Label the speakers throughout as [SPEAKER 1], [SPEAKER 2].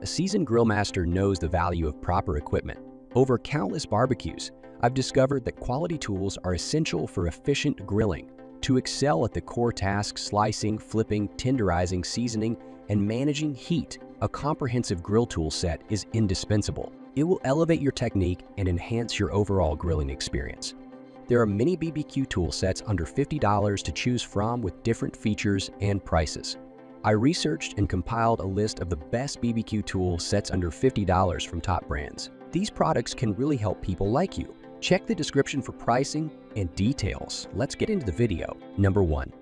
[SPEAKER 1] A seasoned grill master knows the value of proper equipment. Over countless barbecues, I've discovered that quality tools are essential for efficient grilling. To excel at the core tasks slicing, flipping, tenderizing, seasoning, and managing heat, a comprehensive grill tool set is indispensable. It will elevate your technique and enhance your overall grilling experience. There are many BBQ tool sets under $50 to choose from with different features and prices. I researched and compiled a list of the best BBQ tool sets under $50 from top brands. These products can really help people like you. Check the description for pricing and details. Let's get into the video. Number 1.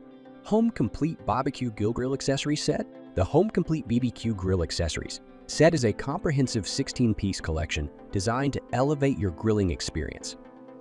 [SPEAKER 1] Home Complete BBQ Grill Accessory Set. The Home Complete BBQ Grill Accessories set is a comprehensive 16-piece collection designed to elevate your grilling experience.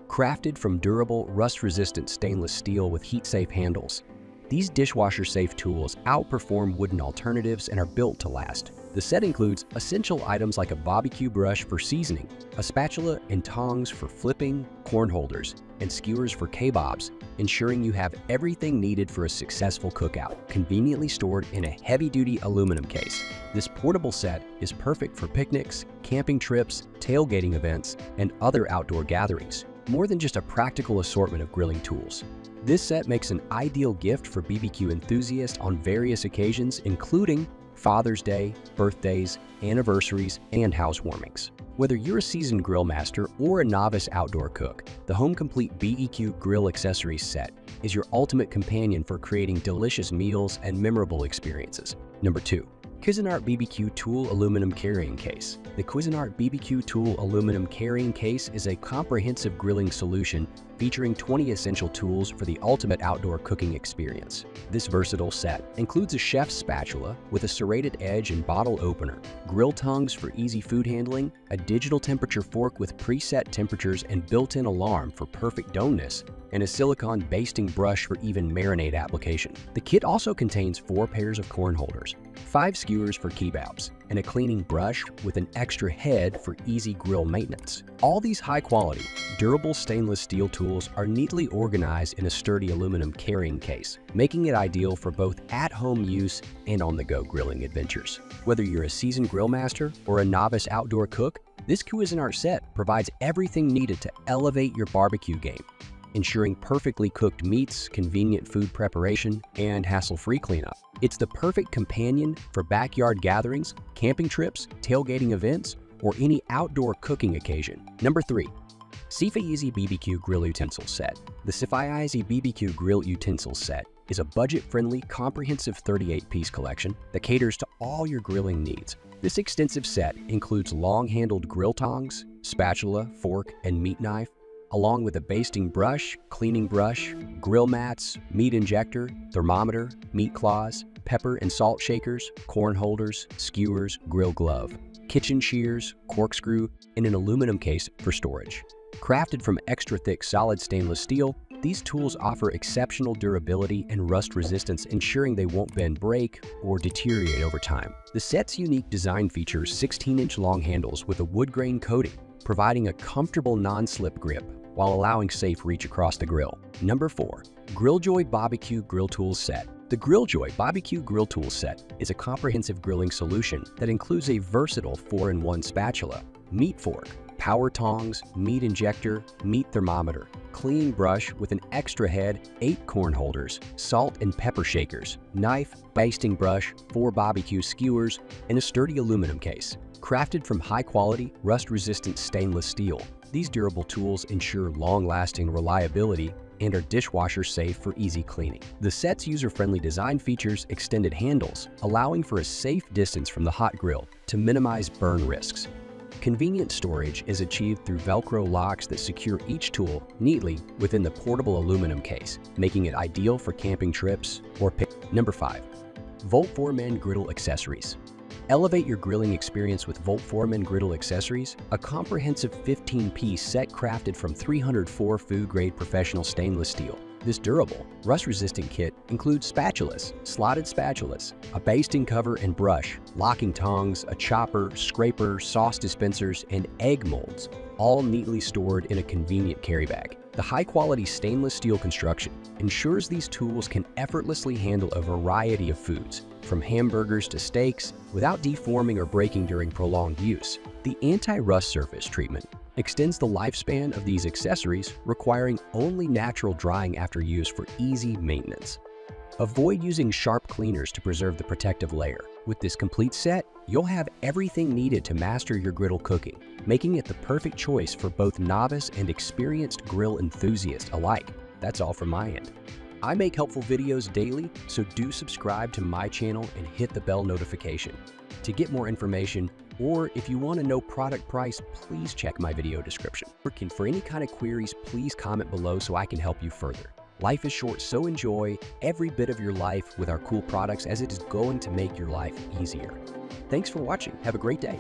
[SPEAKER 1] Crafted from durable, rust-resistant stainless steel with heat-safe handles, these dishwasher-safe tools outperform wooden alternatives and are built to last. The set includes essential items like a BBQ brush for seasoning, a spatula and tongs for flipping, corn holders, and skewers for kebabs, ensuring you have everything needed for a successful cookout, conveniently stored in a heavy-duty aluminum case. This portable set is perfect for picnics, camping trips, tailgating events, and other outdoor gatherings. More than just a practical assortment of grilling tools, this set makes an ideal gift for BBQ enthusiasts on various occasions, including Father's Day, birthdays, anniversaries, and housewarmings. Whether you're a seasoned grill master or a novice outdoor cook, the Home Complete BBQ Grill Accessories set is your ultimate companion for creating delicious meals and memorable experiences. Number 2. Cuisinart BBQ Tool Aluminum Carrying Case. The Cuisinart BBQ Tool Aluminum Carrying Case is a comprehensive grilling solution featuring 20 essential tools for the ultimate outdoor cooking experience. This versatile set includes a chef's spatula with a serrated edge and bottle opener, grill tongs for easy food handling, a digital temperature fork with preset temperatures and built-in alarm for perfect doneness, and a silicone basting brush for even marinade application. The kit also contains 4 pairs of corn holders, 5 skewers for kebabs, and a cleaning brush with an extra head for easy grill maintenance. All these high-quality, durable stainless steel tools are neatly organized in a sturdy aluminum carrying case, making it ideal for both at-home use and on-the-go grilling adventures. Whether you're a seasoned grill master or a novice outdoor cook, this Cuisinart set provides everything needed to elevate your barbecue game, ensuring perfectly cooked meats, convenient food preparation, and hassle-free cleanup. It's the perfect companion for backyard gatherings, camping trips, tailgating events, or any outdoor cooking occasion. Number 3. Sifa-Easy BBQ Grill Utensils Set. The Sifa-Easy BBQ Grill Utensils Set is a budget-friendly, comprehensive 38-piece collection that caters to all your grilling needs. This extensive set includes long-handled grill tongs, spatula, fork, and meat knife, along with a basting brush, cleaning brush, grill mats, meat injector, thermometer, meat claws, pepper and salt shakers, corn holders, skewers, grill glove, kitchen shears, corkscrew, and an aluminum case for storage. Crafted from extra-thick solid stainless steel, these tools offer exceptional durability and rust resistance, ensuring they won't bend, break, or deteriorate over time. The set's unique design features 16-inch long handles with a wood grain coating, providing a comfortable non-slip grip while allowing safe reach across the grill. Number 4. Grilljoy BBQ Grill Tools Set. The Grilljoy BBQ Grill Tools Set is a comprehensive grilling solution that includes a versatile 4-in-1 spatula, meat fork, power tongs, meat injector, meat thermometer, cleaning brush with an extra head, 8 corn holders, salt and pepper shakers, knife, basting brush, 4 BBQ skewers, and a sturdy aluminum case. Crafted from high-quality, rust-resistant stainless steel, these durable tools ensure long-lasting reliability and are dishwasher-safe for easy cleaning. The set's user-friendly design features extended handles, allowing for a safe distance from the hot grill to minimize burn risks. Convenient storage is achieved through Velcro locks that secure each tool neatly within the portable aluminum case, making it ideal for camping trips or pick. Number 5. Volt Foreman Griddle Accessories. Elevate your grilling experience with Volt Foreman Griddle Accessories, a comprehensive 15-piece set crafted from 304 food-grade professional stainless steel. This durable, rust-resistant kit includes spatulas, slotted spatulas, a basting cover and brush, locking tongs, a chopper, scraper, sauce dispensers, and egg molds, all neatly stored in a convenient carry bag. The high-quality stainless steel construction ensures these tools can effortlessly handle a variety of foods, from hamburgers to steaks, without deforming or breaking during prolonged use. The anti-rust surface treatment extends the lifespan of these accessories, requiring only natural drying after use for easy maintenance. Avoid using sharp cleaners to preserve the protective layer. With this complete set, you'll have everything needed to master your griddle cooking, making it the perfect choice for both novice and experienced grill enthusiasts alike. That's all from my end. I make helpful videos daily, so do subscribe to my channel and hit the bell notification. To get more information, or if you want to know product price, please check my video description. For any kind of queries, please comment below so I can help you further. Life is short, so enjoy every bit of your life with our cool products, as it is going to make your life easier. Thanks for watching. Have a great day.